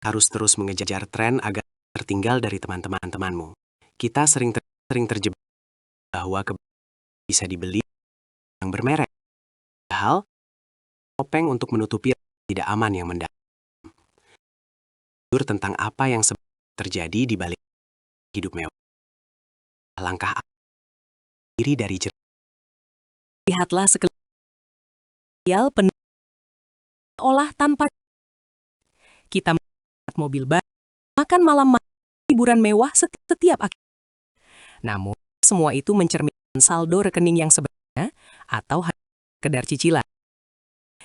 harus terus mengejar tren agar tertinggal dari teman-temanmu. Kita sering terjebak bahwa bisa dibeli yang bermerek. Padahal, topeng untuk menutupi tidak aman yang mendalam. Tentang apa yang sebenarnya terjadi di balik hidup mewah. Langkah diri dari cerita. Lihatlah sekeliling penuh olah tanpa kita melihat mobil baru, makan malam hiburan mewah setiap akhir. Namun, semua itu mencerminkan saldo rekening yang sebenarnya atau hanya sekedar cicilan.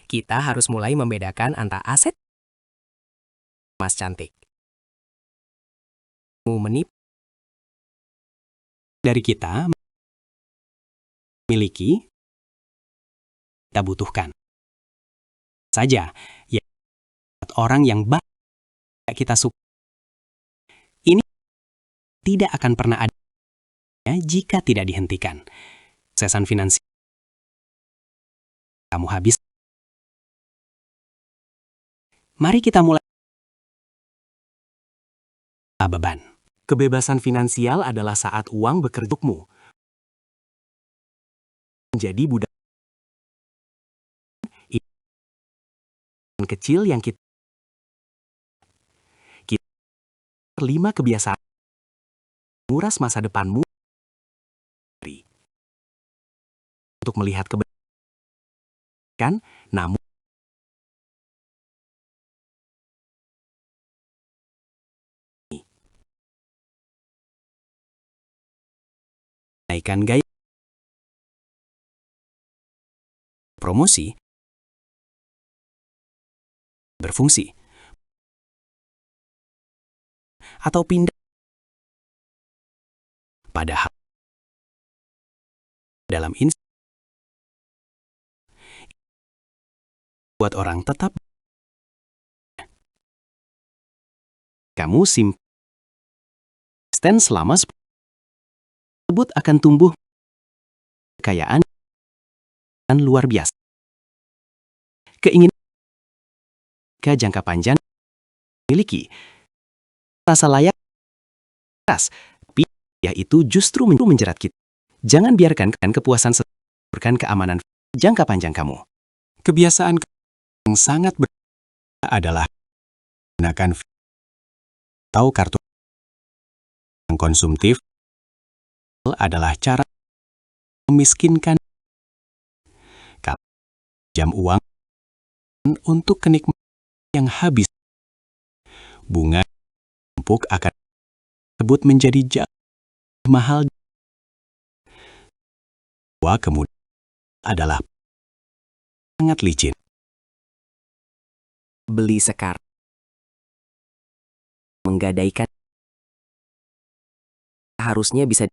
Kita harus mulai membedakan antara aset Mas cantik. Menipu dari kita miliki kita butuhkan saja ya orang yang kita suka ini tidak akan pernah ada jika tidak dihentikan. Suksesan finansial kamu habis. Mari kita mulai. Beban. Kebebasan finansial adalah saat uang bekerja untukmu. Menjadi budak kecil yang kita 5 kebiasaan nguras masa depanmu untuk melihat kebaikan, namun naikkan gaya promosi berfungsi atau pindah. Padahal dalam buat orang tetap kamu simpen selama tersebut akan tumbuh kekayaan luar biasa. Keinginan ke jangka panjang miliki rasa layak tapi yaitu justru menjerat kita. Jangan biarkan kepuasan serta keamanan jangka panjang kamu. Kebiasaan yang sangat adalah gunakan atau kartu yang konsumtif adalah cara memiskinkan jam uang untuk kenikmatan yang habis. Bunga empuk akan tersebut menjadi jauh mahal. Kemudian adalah sangat licin. Beli sekarang menggadaikan harusnya bisa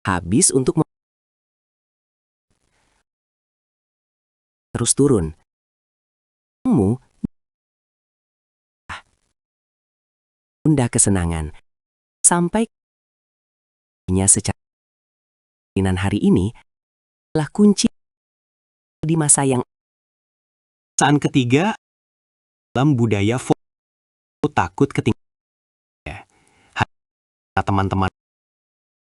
habis untuk terus turun. Kamu tunda kesenangan sampai secara hari ini adalah kunci di masa yang saat ketiga dalam budaya takut ketinggalan. Teman-teman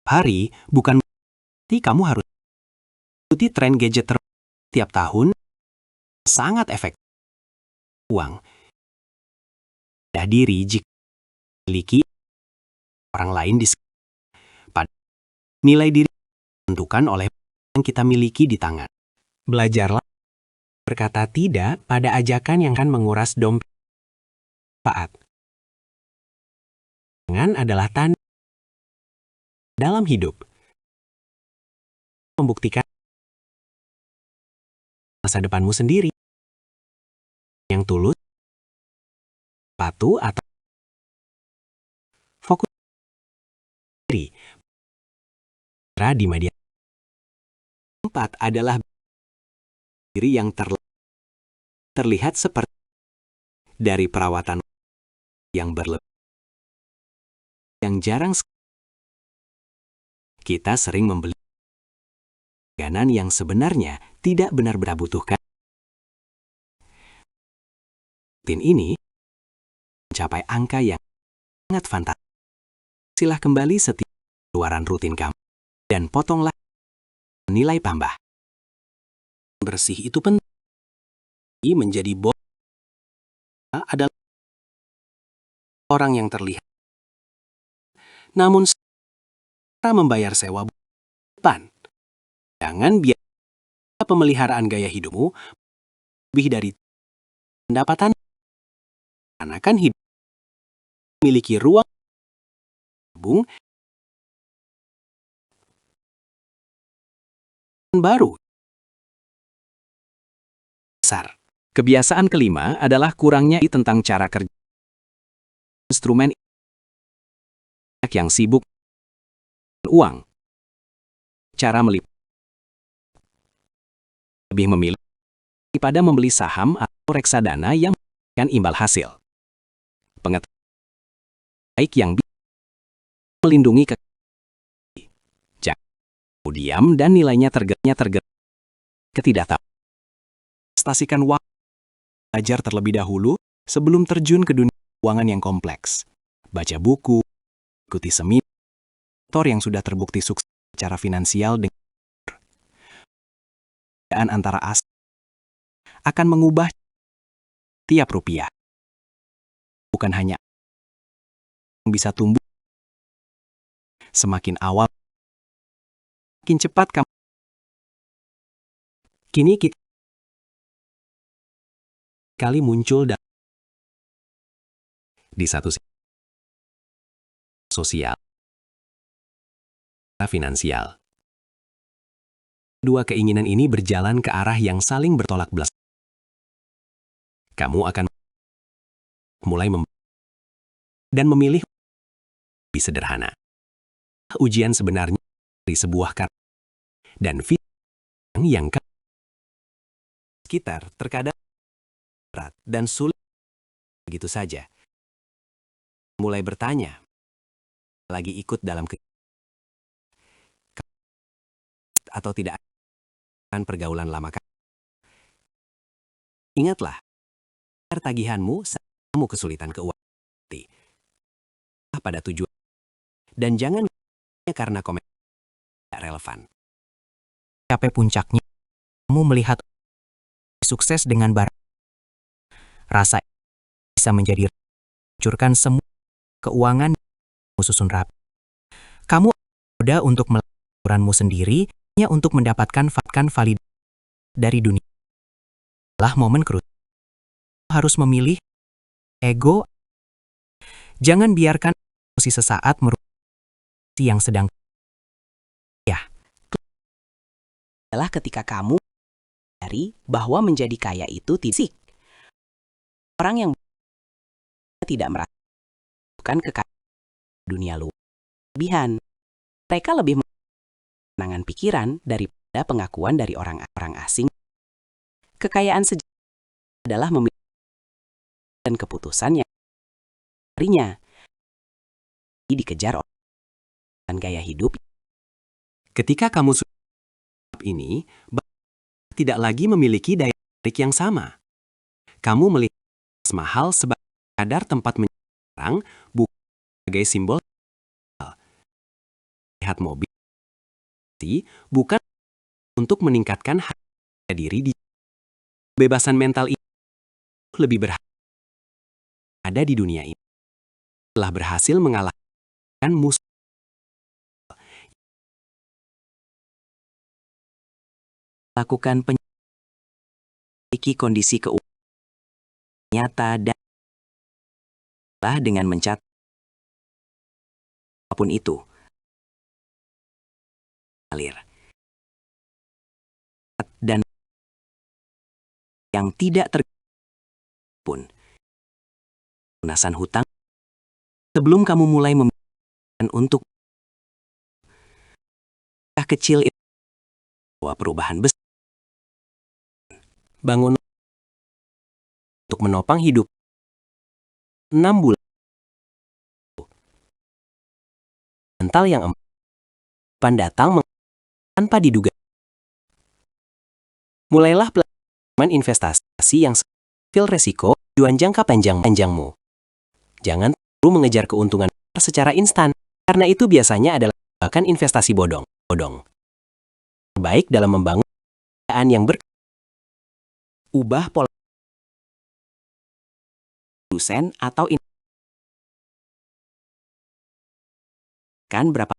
hari bukan berarti kamu harus ikuti tren gadget tiap tahun. Sangat efektif uang diri jika memiliki orang lain di pada nilai diri ditentukan oleh yang kita miliki di tangan. Belajarlah berkata tidak pada ajakan yang akan menguras dompet. Jangan adalah tanda dalam hidup. Membuktikan masa depanmu sendiri. Yang tulus, patuh atau fokus diri. Di media. 4 adalah diri yang terlihat seperti dari perawatan yang berlebih. Yang jarang kita sering membeli ganan yang sebenarnya tidak benar-benar butuhkan. Ini mencapai angka yang sangat fantastis. Silah kembali setiap keluaran rutin kamu dan potonglah nilai tambah. Bersih itu penting. Menjadi bos adalah orang yang terlihat. Namun cara membayar sewa depan. Jangan biarkan pemeliharaan gaya hidupmu lebih dari pendapatan. Karena kan hidup memiliki ruang tabung baru. Besar. Kebiasaan kelima adalah kurangnya tentang cara kerja instrumen yang sibuk uang. Cara melipat lebih memilih daripada membeli saham atau reksadana yang memberikan imbal hasil. Pengetahuan baik yang bisa melindungi jangan diam dan nilainya tergerak ketidaktahuan. Investasikan waktu belajar terlebih dahulu sebelum terjun ke dunia keuangan yang kompleks. Baca buku, ikuti seminar yang sudah terbukti sukses secara finansial dengan perbedaan antara aset akan mengubah tiap rupiah. Bukan hanya yang bisa tumbuh semakin awal, semakin cepat kamu. Kini kita kali muncul di satu sisi sosial, finansial. Dua keinginan ini berjalan ke arah yang saling bertolak belakang. Kamu akan mulai dan memilih lebih sederhana. Ujian sebenarnya dari sebuah karya dan fitur yang sekitar terkadang berat dan sulit begitu saja. Mulai bertanya, lagi ikut dalam atau tidak akan pergaulan lama. Ingatlah, tagihanmu saat kamu kesulitan keuangan pada tujuan dan jangan karena komentar tidak relevan. Capai puncaknya, kamu melihat sukses dengan barang. Rasa bisa menjadi hancurkan semua keuangan susun rapi. Kamu mudah untuk melakukanmu sendiri hanya untuk mendapatkan validasi dari dunia. Lah momen krusial. Harus memilih ego. Jangan biarkan emosi sesaat merusak yang sedang. Ya, adalah ketika kamu menyadari bahwa menjadi kaya itu tidak. Orang yang tidak merasakan kekayaan dunia luar lebihan. Mereka lebih menenangkan pikiran daripada pengakuan dari orang-orang asing. Kekayaan sejati adalah memiliki dan keputusan yang harinya dikejar oleh gaya hidup. Ketika kamu sudah ini, tidak lagi memiliki daya tarik yang sama. Kamu melihat mahal sebagai kadar tempat menyerang, bukan sebagai simbol. Lihat mobil, bukan untuk meningkatkan harga diri. Kebebasan mental ini lebih berharga ada di dunia ini. Telah berhasil mengalahkan musuh. Lakukan memiliki kondisi keuangan nyata dan dengan mencatat apapun itu. Alir. Dan yang tidak pun lunasan hutang sebelum kamu mulai memikirkan untuk kecil itu perubahan besar. Bangun untuk menopang hidup 6 bulan. Mental yang datang tanpa diduga. Mulailah pelajaran investasi yang feel resiko tujuan jangka panjangmu. Jangan terlalu mengejar keuntungan secara instan, karena itu biasanya adalah bahkan investasi bodong. Terbaik dalam membangun pekerjaan yang ubah pola produsen atau kan berapa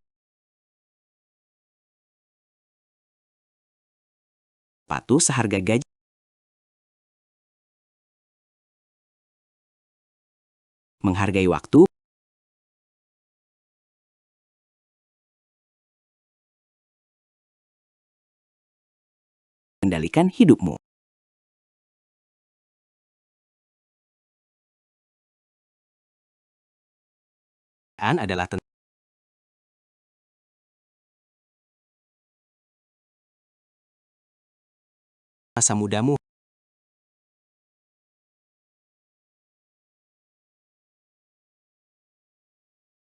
sepatu seharga gaji. Menghargai waktu, kendalikan hidupmu. Adalah masa mudamu.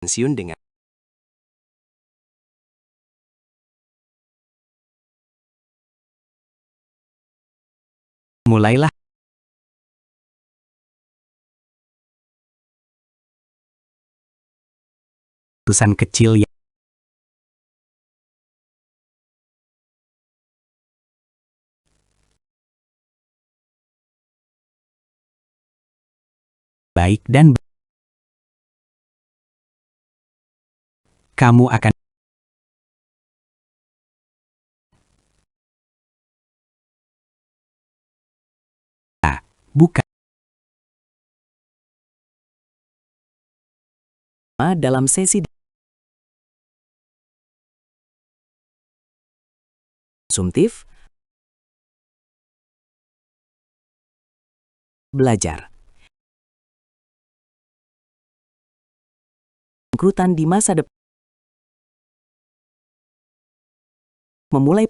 Pensiun dengan mulailah keputusan kecil yang baik dan kamu akan bukan dalam sesi konsumtif belajar bangkrutan di masa depan memulai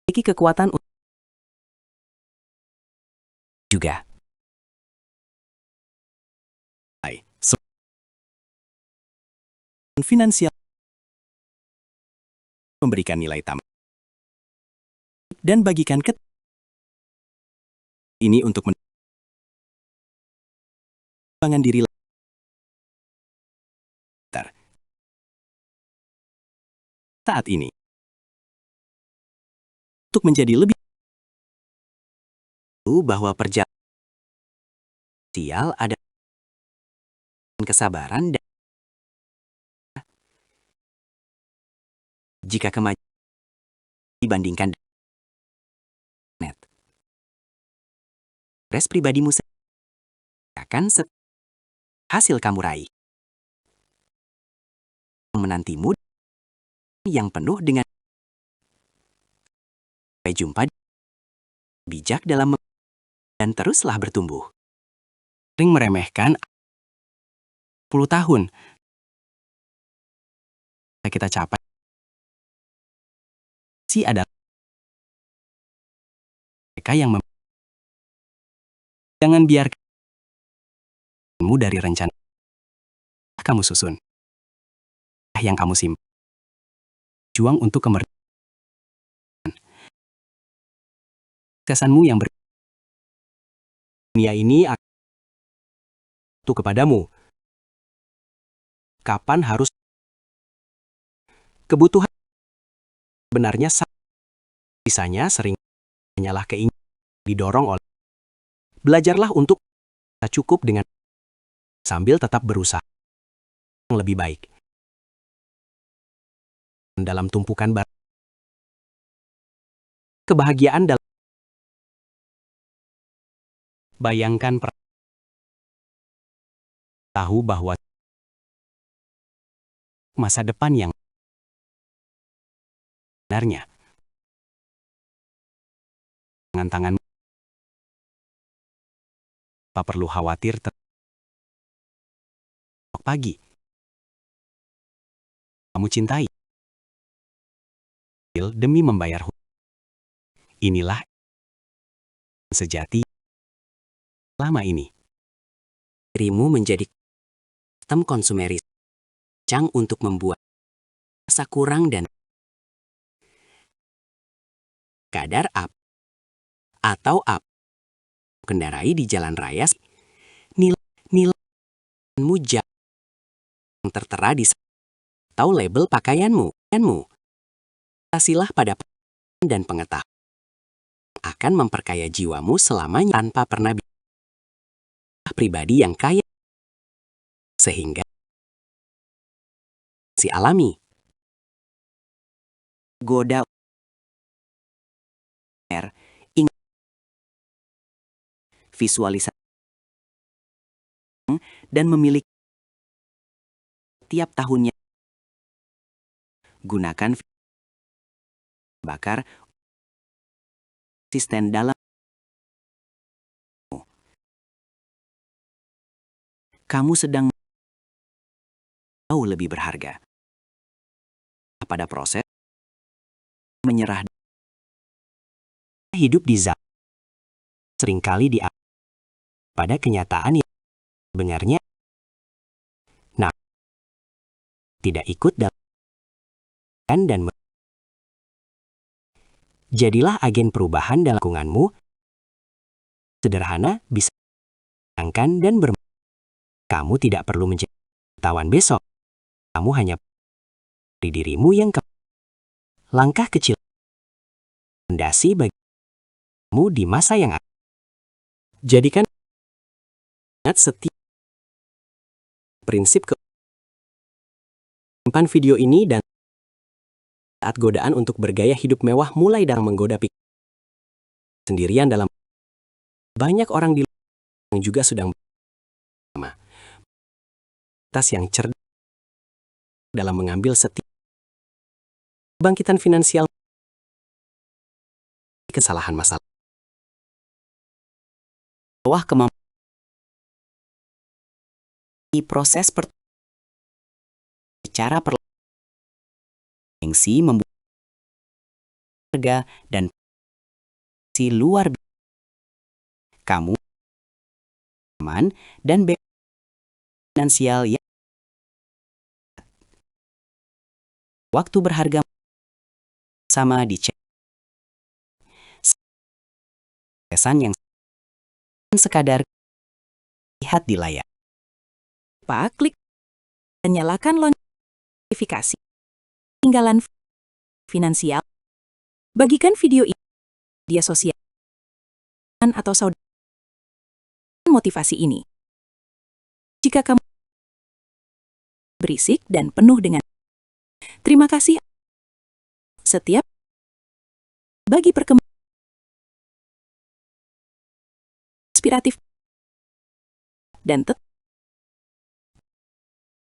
memiliki kekuatan juga finansial memberikan nilai tambah dan bagikan ke ini untuk pengembangan diri saat ini untuk menjadi lebih bahwa perjalanan sosial ada kesabaran dan jika kemajuan dibandingkan net progres pribadimu akan hasil kamu raih menantimu yang penuh dengan sampai jumpa bijak dalam dan teruslah bertumbuh. Sering meremehkan 10 tahun kita capai si adalah mereka yang jangan biarkan dari rencana kamu susun yang kamu simpan juang untuk kemerdekaan kesanmu yang dunia ini itu kepadamu kapan harus kebutuhan benarnya sisanya sering hanyalah keinginan didorong oleh belajarlah untuk cukup dengan sambil tetap berusaha yang lebih baik dalam tumpukan barang kebahagiaan dalam bayangkan tahu bahwa masa depan yang sebenarnya dengan tanganmu tak perlu khawatir pagi kamu cintai demi membayar inilah sejati lama ini dirimu menjadi sistem konsumeris cang untuk membuat rasa kurang dan kadar up atau up kendarai di jalan raya. Nilaimu yang tertera di atau label pakaianmu. Asilah pada dan pengetahuan akan memperkaya jiwamu selamanya tanpa pernah pribadi yang kaya sehingga si alami goda visualisasi dan memiliki tiap tahunnya. Gunakan bakar konsisten dalam kamu sedang jauh lebih berharga pada proses menyerah hidup di zaman seringkali pada kenyataan yang sebenarnya tidak ikut dalam dan jadilah agen perubahan dalam lingkunganmu. Sederhana bisa menyenangkan dan kamu tidak perlu menjadi tawan besok. Kamu hanya di dirimu yang langkah kecil fondasi bagimu di masa yang akan. Jadikan ingat setiap prinsip simpan video ini dan saat godaan untuk bergaya hidup mewah mulai dari menggoda sendirian dalam banyak orang di luar yang juga sedang bersama tas yang cerdas dalam mengambil setiap bangkitan finansial kesalahan masalah bawah kemampuan di proses secara gengsi membuat harga dan si luar biasa. Kamu aman dan bebas finansial yang waktu berharga sama di pesan yang sekadar lihat di layar. Pak, klik dan nyalakan lonceng notifikasi. Tinggalan finansial. Bagikan video ini di media sosial atau saudara motivasi ini. Jika kamu berisik dan penuh dengan terima kasih setiap bagi perkembangan inspiratif dan tetap